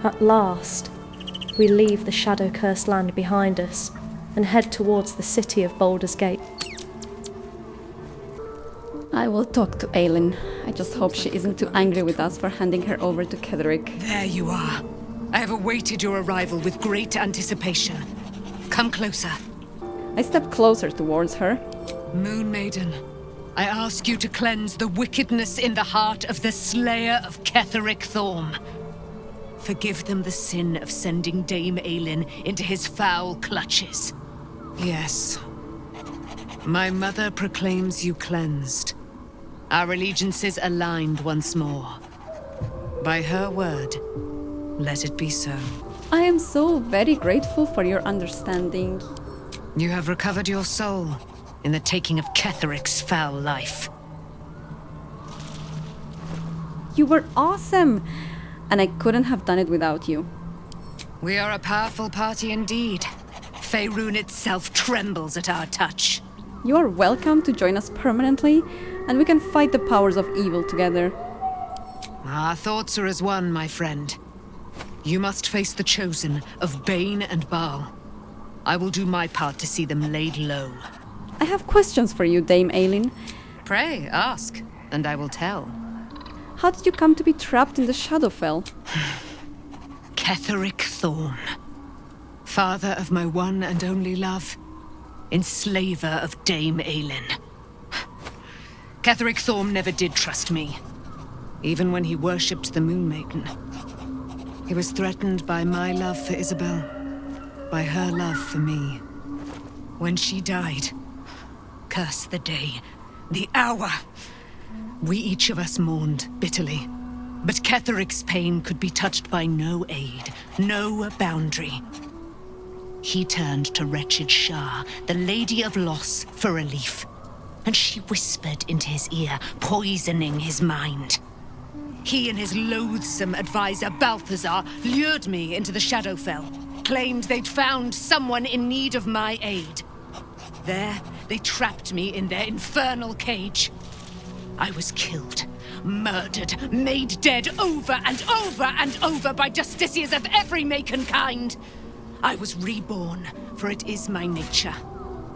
At last, we leave the shadow-cursed land behind us and head towards the city of Baldur's Gate. I will talk to Aylin. I just hope she isn't too angry with us for handing her over to Ketheric. There you are. I have awaited your arrival with great anticipation. Come closer. I step closer towards her. Moon Maiden, I ask you to cleanse the wickedness in the heart of the slayer of Ketheric Thorm. Forgive them the sin of sending Dame Aylin into his foul clutches. Yes. My mother proclaims you cleansed. Our allegiances aligned once more. By her word, let it be so. I am so very grateful for your understanding. You have recovered your soul in the taking of Ketheric's foul life. You were awesome, and I couldn't have done it without you. We are a powerful party indeed. Faerun itself trembles at our touch. You are welcome to join us permanently, and we can fight the powers of evil together. Our thoughts are as one, my friend. You must face the chosen of Bane and Baal. I will do my part to see them laid low. I have questions for you, Dame Aylin. Pray, ask, and I will tell. How did you come to be trapped in the Shadowfell? Ketheric Thorm, father of my one and only love, enslaver of Dame Aylin. Ketheric Thorm never did trust me, even when he worshipped the Moon Maiden. He was threatened by my love for Isobel, by her love for me. When she died, curse the day, the hour, we each of us mourned bitterly. But Ketheric's pain could be touched by no aid, no boundary. He turned to wretched Shah, the Lady of Loss, for relief. And she whispered into his ear, poisoning his mind. He and his loathsome advisor, Balthazar, lured me into the Shadowfell, claimed they'd found someone in need of my aid. There, they trapped me in their infernal cage. I was killed, murdered, made dead over and over and over by justiciars of every make and kind. I was reborn, for it is my nature.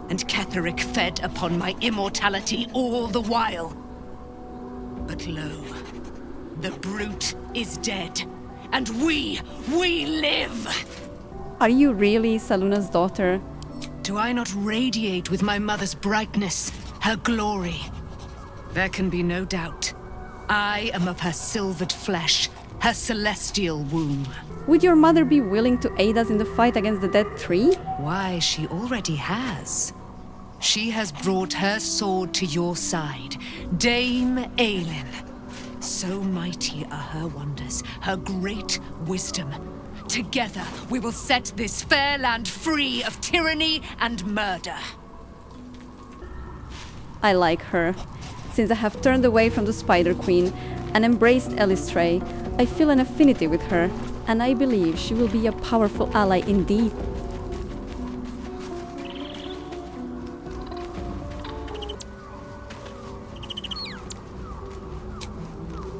And Ketheric fed upon my immortality all the while. But lo, the brute is dead, and we live! Are you really Saluna's daughter? Do I not radiate with my mother's brightness, her glory? There can be no doubt. I am of her silvered flesh, her celestial womb. Would your mother be willing to aid us in the fight against the Dead Tree? Why, she already has. She has brought her sword to your side, Dame Aylin. So mighty are her wonders, her great wisdom. Together, we will set this fair land free of tyranny and murder. I like her. Since I have turned away from the Spider Queen and embraced Elistray, I feel an affinity with her, and I believe she will be a powerful ally indeed.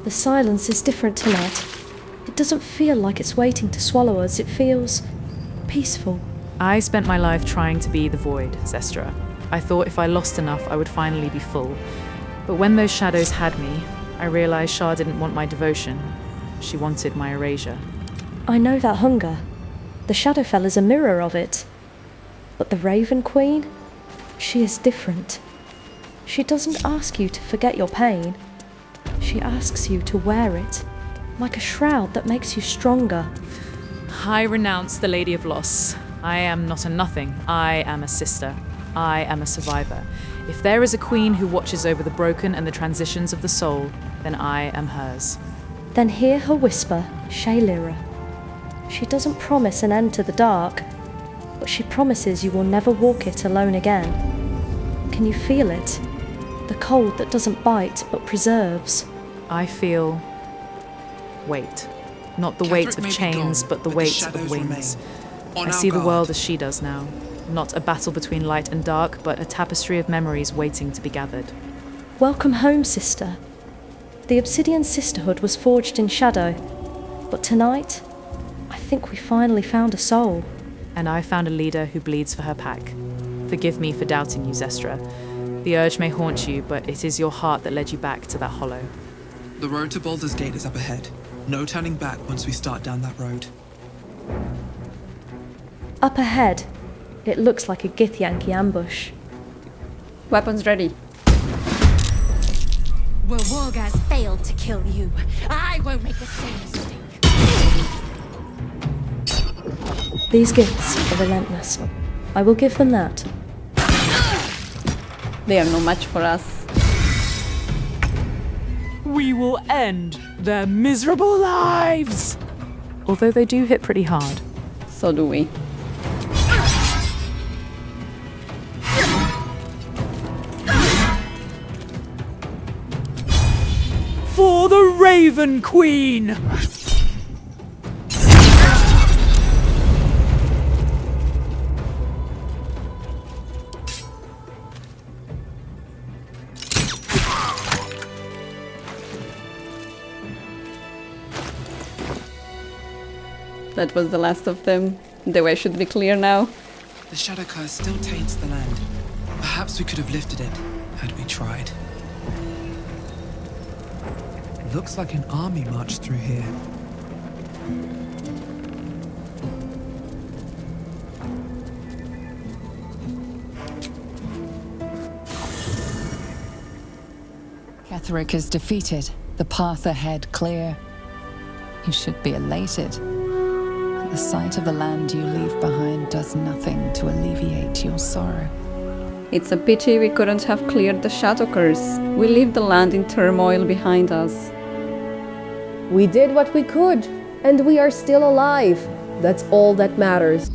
The silence is different tonight. It doesn't feel like it's waiting to swallow us. It feels peaceful. I spent my life trying to be the void, Zestra. I thought if I lost enough, I would finally be full. But when those shadows had me, I realized Shah didn't want my devotion. She wanted my erasure. I know that hunger. The Shadowfell is a mirror of it. But the Raven Queen? She is different. She doesn't ask you to forget your pain. She asks you to wear it, like a shroud that makes you stronger. I renounce the Lady of Loss. I am not a nothing. I am a sister. I am a survivor. If there is a queen who watches over the broken and the transitions of the soul, then I am hers. Then hear her whisper, Shaylira. She doesn't promise an end to the dark, but she promises you will never walk it alone again. Can you feel it? The cold that doesn't bite but preserves. I feel weight. Not the weight of chains, but the weight of wings. I see the world as she does now. Not a battle between light and dark, but a tapestry of memories waiting to be gathered. Welcome home, sister. The Obsidian Sisterhood was forged in shadow, but tonight, think we finally found a soul. And I found a leader who bleeds for her pack. Forgive me for doubting you, Zestra. The urge may haunt you, but it is your heart that led you back to that hollow. The road to Baldur's Gate is up ahead. No turning back once we start down that road. Up ahead, it looks like a Githyanki ambush. Weapons ready. Where Wargaz failed to kill you, I won't make the same mistake. These gifts are relentless. I will give them that. They are no match for us. We will end their miserable lives! Although they do hit pretty hard. So do we. For the Raven Queen! That was the last of them. The way should be clear now. The Shadow Curse still taints the land. Perhaps we could have lifted it, had we tried. Looks like an army marched through here. Ketheric is defeated. The path ahead clear. You should be elated. The sight of the land you leave behind does nothing to alleviate your sorrow. It's a pity we couldn't have cleared the Shadow Curse. We leave the land in turmoil behind us. We did what we could, and we are still alive. That's all that matters.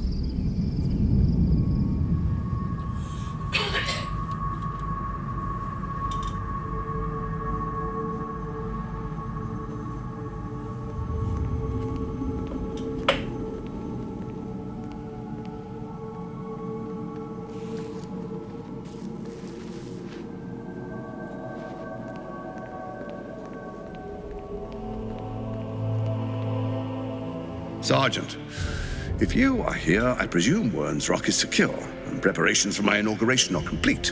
Sergeant, if you are here, I presume Wern's Rock is secure, and preparations for my inauguration are complete.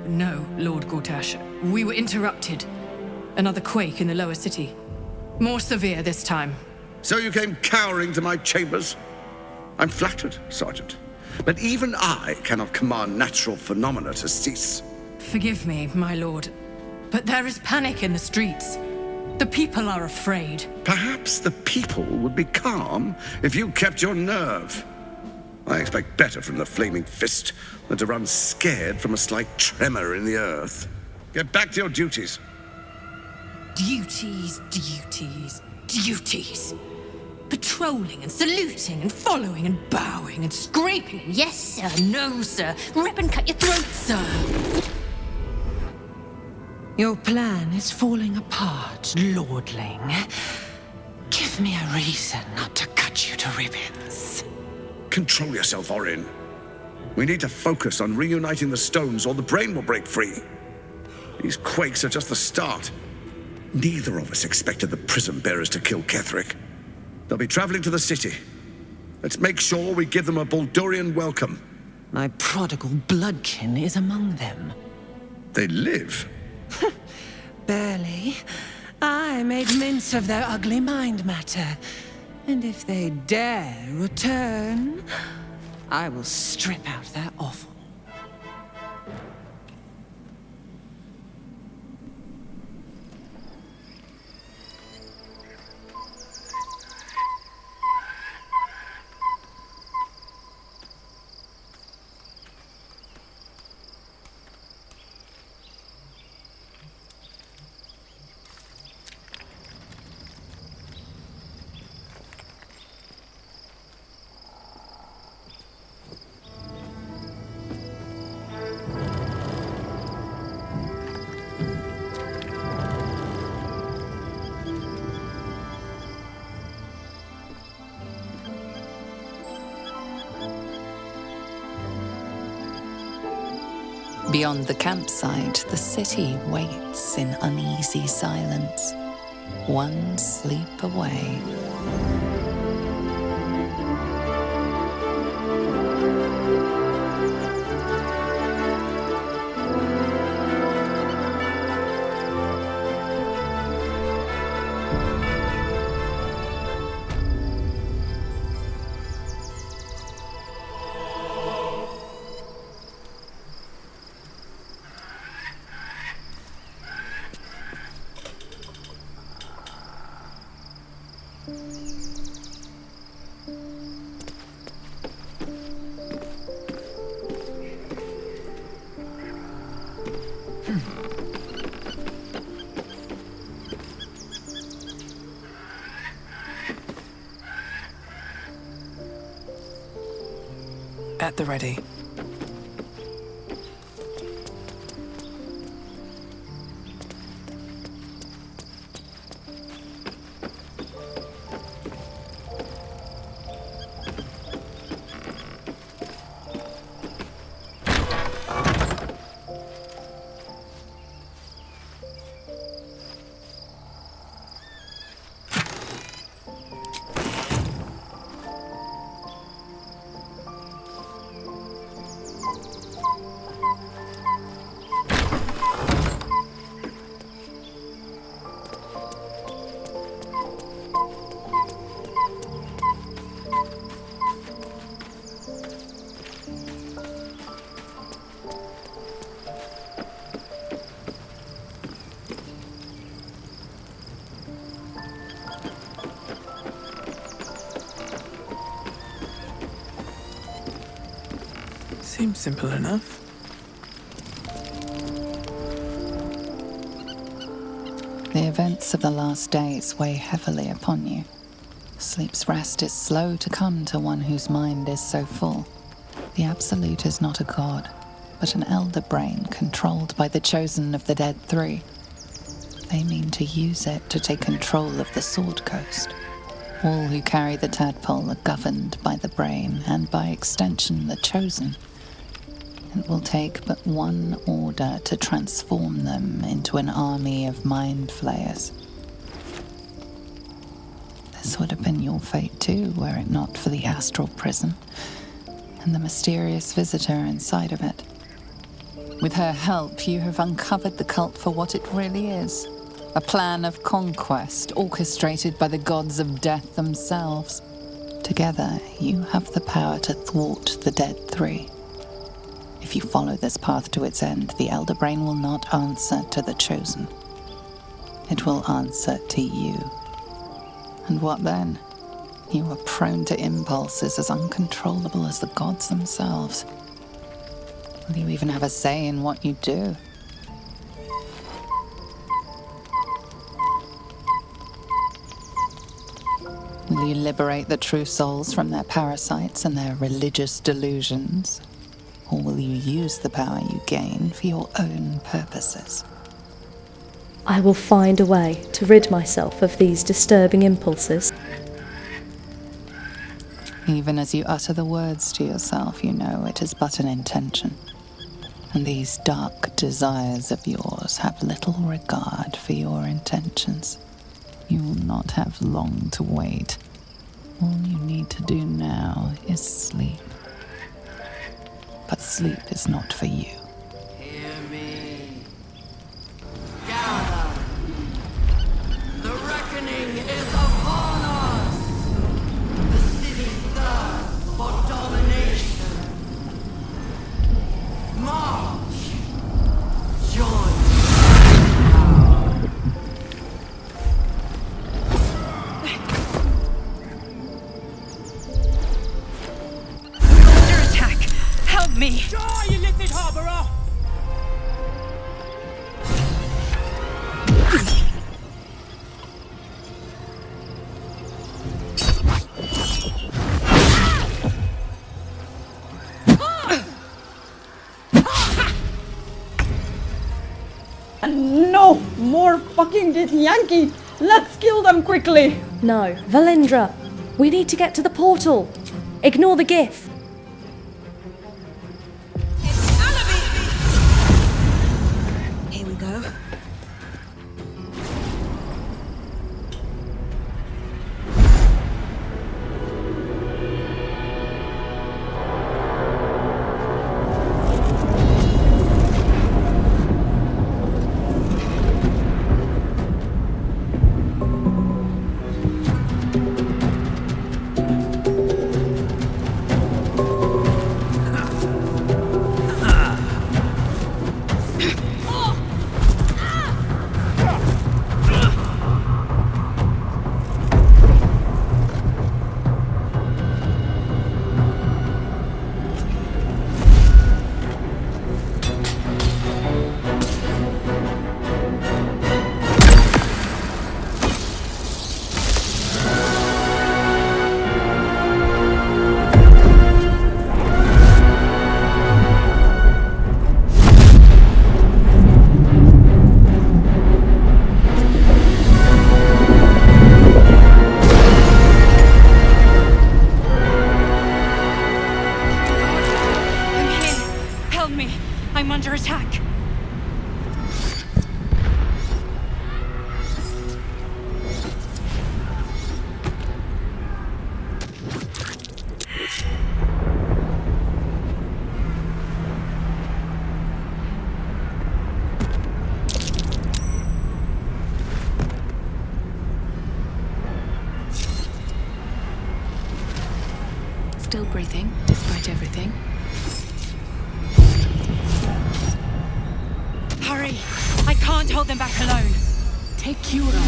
No, Lord Gortash. We were interrupted. Another quake in the lower city. More severe this time. So you came cowering to my chambers? I'm flattered, Sergeant. But even I cannot command natural phenomena to cease. Forgive me, my lord, but there is panic in the streets. The people are afraid. Perhaps the people would be calm if you kept your nerve. I expect better from the Flaming Fist than to run scared from a slight tremor in the earth. Get back to your duties. Duties, duties, duties. Patrolling and saluting and following and bowing and scraping and yes sir, no sir, rip and cut your throat, sir. Your plan is falling apart, lordling. Give me a reason not to cut you to ribbons. Control yourself, Orin. We need to focus on reuniting the stones or the brain will break free. These quakes are just the start. Neither of us expected the prism bearers to kill Ketheric. They'll be traveling to the city. Let's make sure we give them a Baldurian welcome. My prodigal bloodkin is among them. They live. Barely. I made mince of their ugly mind matter. And if they dare return, I will strip out their offal. Beyond the campsite, the city waits in uneasy silence, one sleep away. At the ready. Seems simple enough. The events of the last days weigh heavily upon you. Sleep's rest is slow to come to one whose mind is so full. The Absolute is not a god, but an elder brain controlled by the chosen of the Dead Three. They mean to use it to take control of the Sword Coast. All who carry the tadpole are governed by the brain, and by extension the chosen. It will take but one order to transform them into an army of mind flayers. This would have been your fate too, were it not for the Astral Prism and the mysterious visitor inside of it. With her help, you have uncovered the cult for what it really is. A plan of conquest orchestrated by the gods of death themselves. Together, you have the power to thwart the Dead Three. If you follow this path to its end, the Elder Brain will not answer to the Chosen. It will answer to you. And what then? You are prone to impulses as uncontrollable as the gods themselves. Will you even have a say in what you do? Will you liberate the true souls from their parasites and their religious delusions? Or will you use the power you gain for your own purposes? I will find a way to rid myself of these disturbing impulses. Even as you utter the words to yourself, you know it is but an intention. And these dark desires of yours have little regard for your intentions. You will not have long to wait. All you need to do now is sleep. But sleep is not for you. Hear me. Gather. The reckoning is upon us. The city thirsts for domination. March. Join. Under attack! Help me! Die, you little harborer! No! More fucking Githyanki! Let's kill them quickly! No, Valindra, we need to get to the portal. Ignore the Gith. Here we go. Still breathing, despite everything. Hurry! I can't hold them back alone. Take Cura.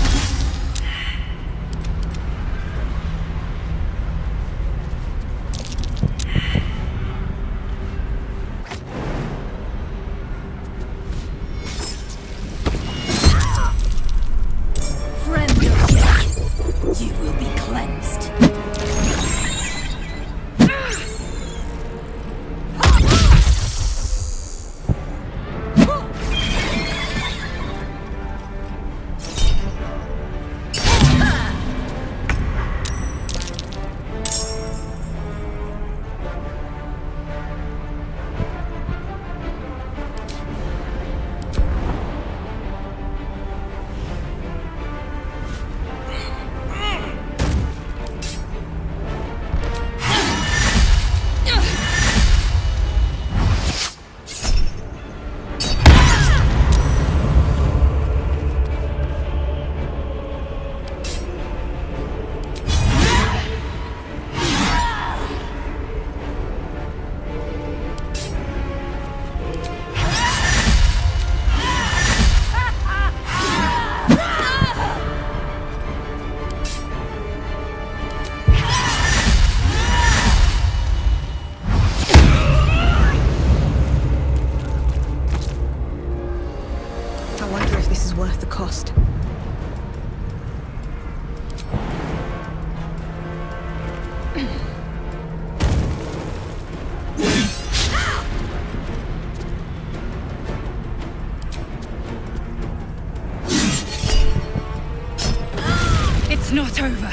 Not over.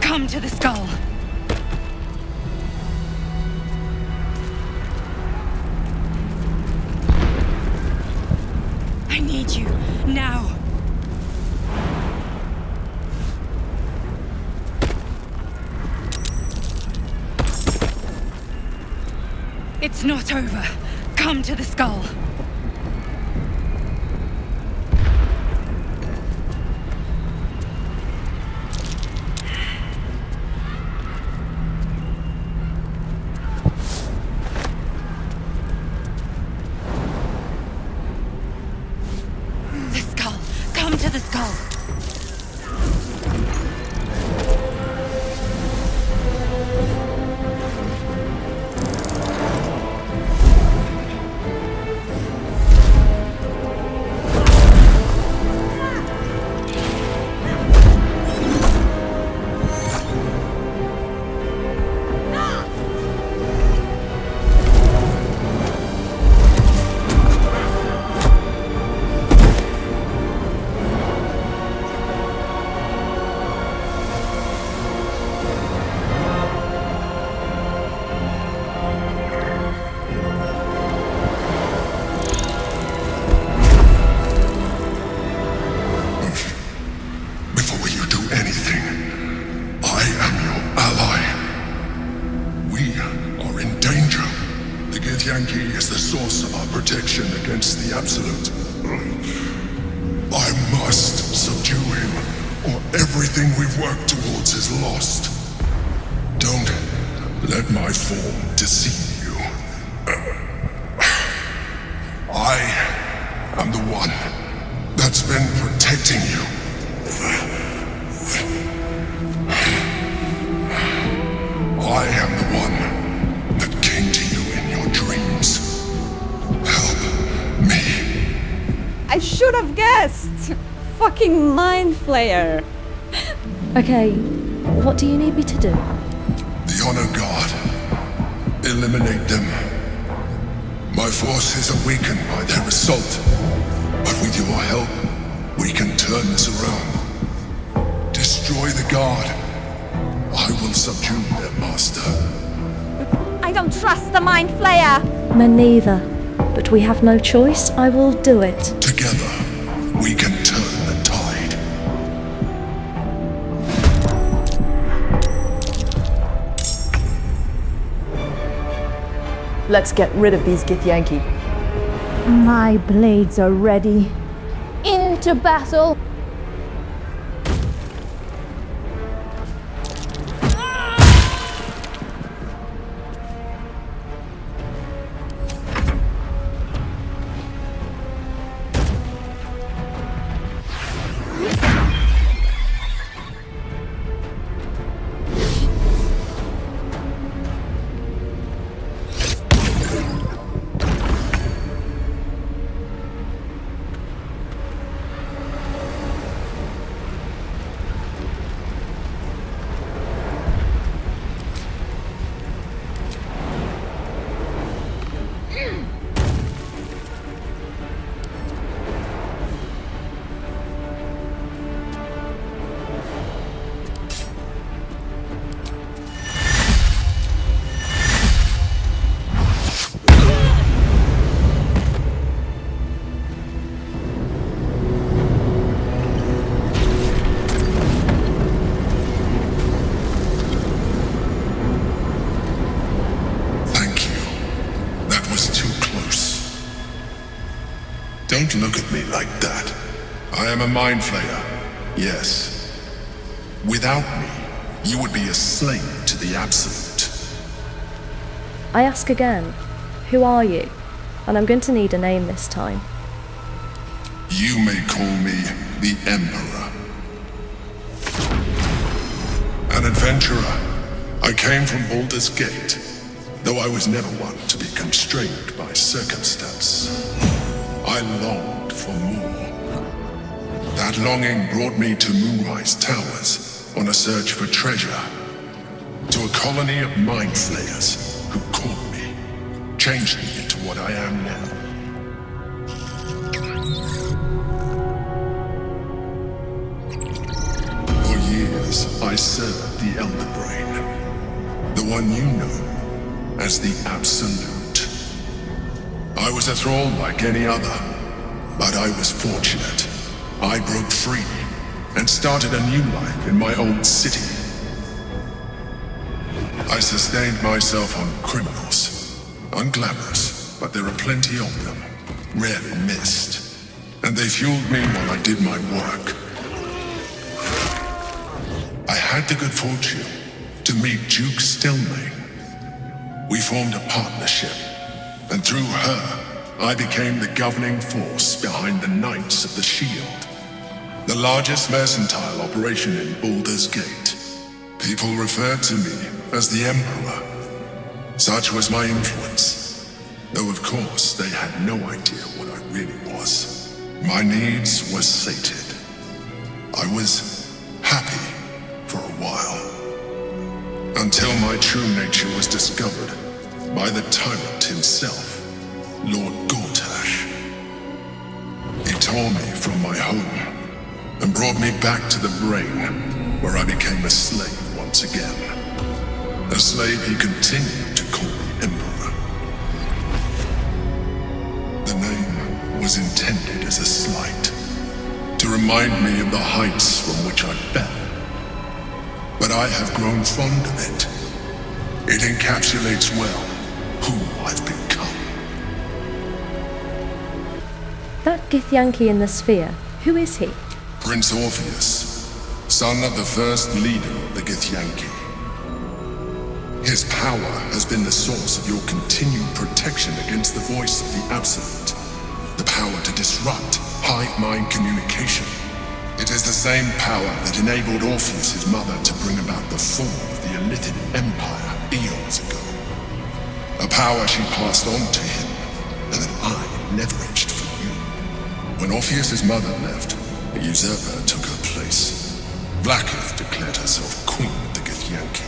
Come to the skull. I need you now. It's not over. Come to the skull. Githyanki is the source of our protection against the Absolute. I must subdue him, or everything we've worked towards is lost. Don't let my form deceive you. I am the one that's been protecting you. I am the one that came to you in your dreams. Help me. I should have guessed! Fucking mind flayer. Okay, what do you need me to do? The Honor Guard. Eliminate them. My force is weakened by their assault, but with your help, we can turn this around. Destroy the Guard. I will subdue their master. I don't trust the mind flayer! Me neither. But we have no choice. I will do it. Together, we can turn the tide. Let's get rid of these Githyanki. My blades are ready. Into battle! am a mind flayer, yes. Without me, you would be a slave to the Absolute. I ask again, who are you? And I'm going to need a name this time. You may call me the Emperor. An adventurer, I came from Baldur's Gate, though I was never one to be constrained by circumstance. I longed for more. That longing brought me to Moonrise Towers on a search for treasure, to a colony of mind flayers who caught me, changed me into what I am now. For years, I served the Elder Brain, the one you know as the Absolute. I was a thrall like any other, but I was fortunate. I broke free and started a new life in my old city. I sustained myself on criminals, unglamorous, but there are plenty of them, rarely missed, and they fueled me while I did my work. I had the good fortune to meet Duke Stillmain. We formed a partnership, and through her, I became the governing force behind the Knights of the Shield, the largest mercantile operation in Baldur's Gate. People referred to me as the Emperor. Such was my influence, though of course they had no idea what I really was. My needs were sated. I was happy for a while, until my true nature was discovered by the tyrant himself, Lord Gortash. He tore me from my home and brought me back to the Brain, where I became a slave once again. A slave he continued to call the Emperor. The name was intended as a slight, to remind me of the heights from which I fell. But I have grown fond of it. It encapsulates well who I've become. That Githyanki in the sphere, who is he? Prince Orpheus, son of the first leader of the Githyanki. His power has been the source of your continued protection against the voice of the Absolute. The power to disrupt hive mind communication. It is the same power that enabled Orpheus' mother to bring about the fall of the Illithid Empire eons ago. A power she passed on to him, and that I leveraged for you. When Orpheus' mother left, a usurper took her place. Blackith declared herself queen of the Githyanki.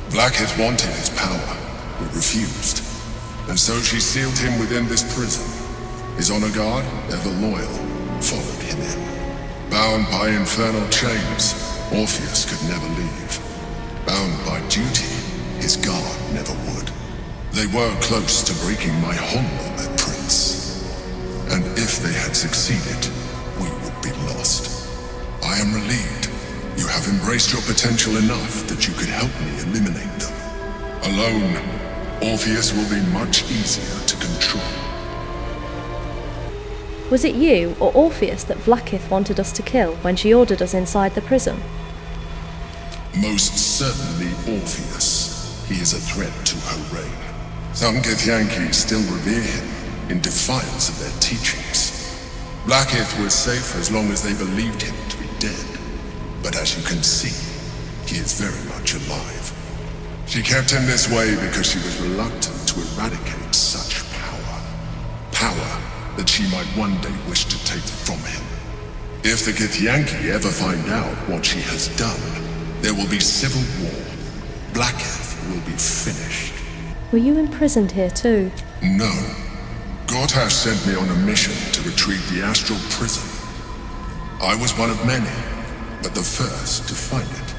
Blackith wanted his power, but refused, and so she sealed him within this prison. His honor guard, ever loyal, followed him in. Bound by infernal chains, Orpheus could never leave. Bound by duty, his guard never would. They were close to breaking my honor, my prince. And if they had succeeded, we would be lost. I am relieved. You have embraced your potential enough that you could help me eliminate them. Alone, Orpheus will be much easier to control. Was it you or Orpheus that Blackith wanted us to kill when she ordered us inside the prison? Most certainly Orpheus. He is a threat to her reign. Some Githyanki still revere him in defiance of their teachings. Blackith was safe as long as they believed him to be dead. But as you can see, he is very much alive. She kept him this way because she was reluctant to eradicate such power. Power that she might one day wish to take from him. If the Githyanki ever find out what she has done, there will be civil war. Blackith will be finished. Were you imprisoned here too? No. Gortash sent me on a mission to retrieve the Astral Prism. I was one of many, but the first to find it.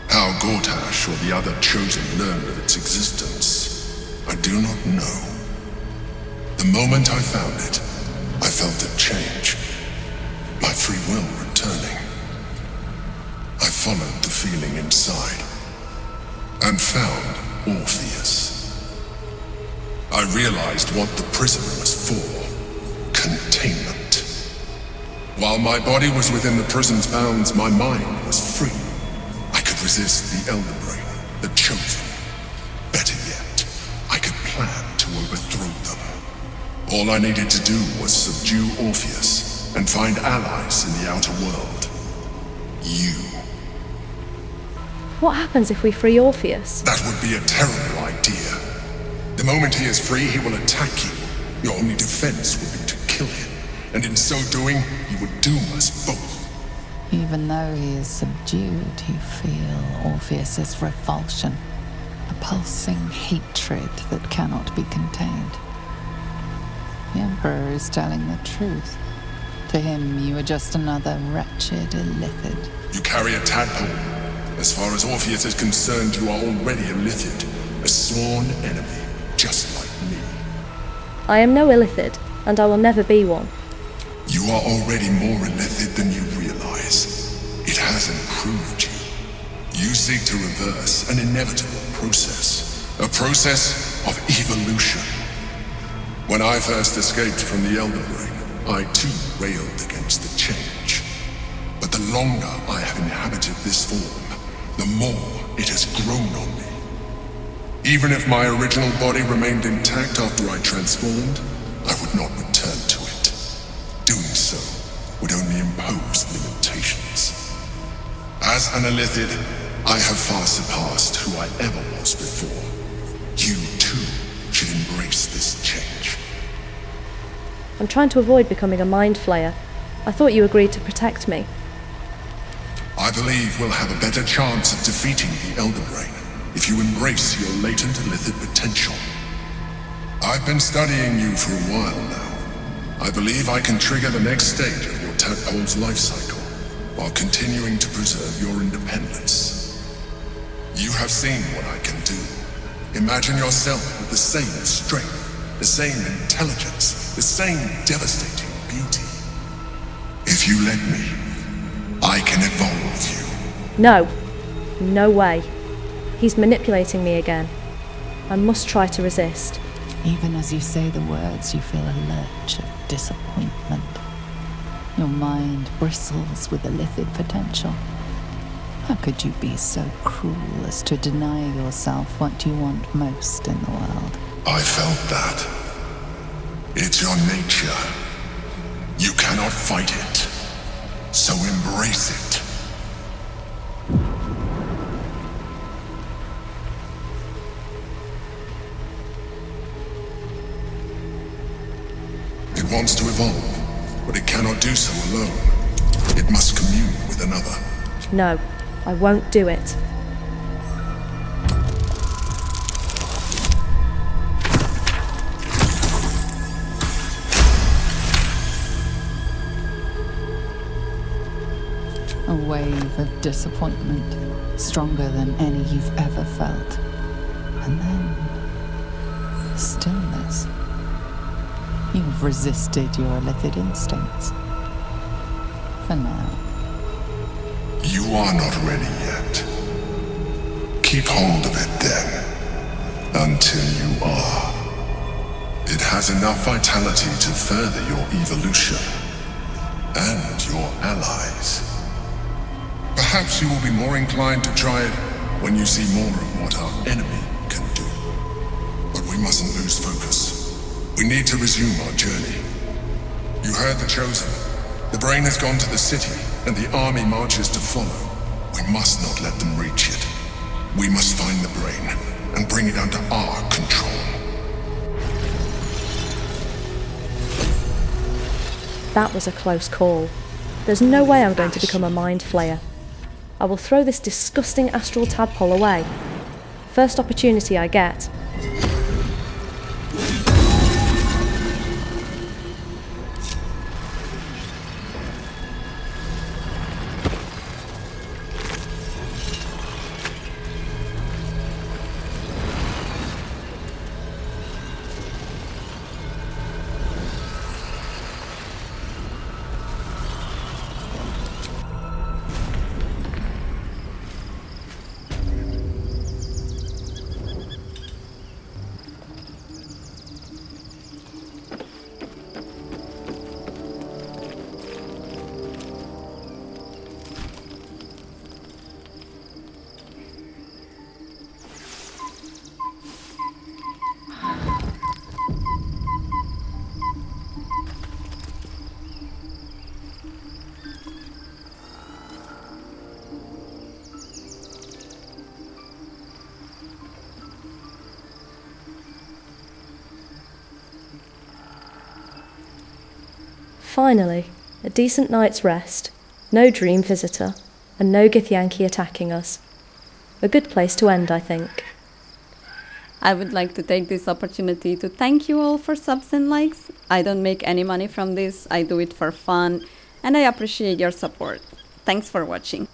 How Gortash or the other chosen learned of its existence, I do not know. The moment I found it, I felt a change. My free will returning. I followed the feeling inside, and found Orpheus. I realized what the prison was for. Containment. While my body was within the prison's bounds, my mind was free. I could resist the Elder Brain, the Chosen. Better yet, I could plan to overthrow them. All I needed to do was subdue Orpheus and find allies in the outer world. You. What happens if we free Orpheus? That would be a terrible idea. The moment he is free, he will attack you. Your only defense would be to kill him. And in so doing, he would doom us both. Even though he is subdued, you feel Orpheus's revulsion. A pulsing hatred that cannot be contained. The Emperor is telling the truth. To him, you are just another wretched illithid. You carry a tadpole. As far as Orpheus is concerned, you are already illithid. A sworn enemy, just like me. I am no illithid, and I will never be one. You are already more illithid than you realize. It has improved you. You seek to reverse an inevitable process. A process of evolution. When I first escaped from the Elder Brain, I too railed against the change. But the longer I have inhabited this form, the more it has grown on me. Even if my original body remained intact after I transformed, I would not return to it. Doing so would only impose limitations. As an illithid, I have far surpassed who I ever was before. You too should embrace this change. I'm trying to avoid becoming a mind flayer. I thought you agreed to protect me. I believe we'll have a better chance of defeating the Elder Brain if you embrace your latent illithid potential. I've been studying you for a while now. I believe I can trigger the next stage of your tadpole's life cycle, while continuing to preserve your independence. You have seen what I can do. Imagine yourself with the same strength, the same intelligence, the same devastating beauty. If you let me, I can evolve you. No. No way. He's manipulating me again. I must try to resist. Even as you say the words, you feel a lurch of disappointment. Your mind bristles with illithid potential. How could you be so cruel as to deny yourself what you want most in the world? I felt that. It's your nature. You cannot fight it. So embrace it. It wants to evolve, but it cannot do so alone. It must commune with another. No, I won't do it. A wave of disappointment, stronger than any you've ever felt. And then stillness. You've resisted your illithid instincts. For now. You are not ready yet. Keep hold of it then. Until you are. It has enough vitality to further your evolution. And your allies. Perhaps you will be more inclined to try it when you see more of what our enemy can do. But we mustn't lose focus. We need to resume our journey. You heard the Chosen. The Brain has gone to the city, and the army marches to follow. We must not let them reach it. We must find the Brain, and bring it under our control. That was a close call. There's no way I'm going to become a mind flayer. I will throw this disgusting astral tadpole away. First opportunity I get. Finally, a decent night's rest, no dream visitor, and no Githyanki attacking us. A good place to end, I think. I would like to take this opportunity to thank you all for subs and likes. I don't make any money from this, I do it for fun, and I appreciate your support. Thanks for watching.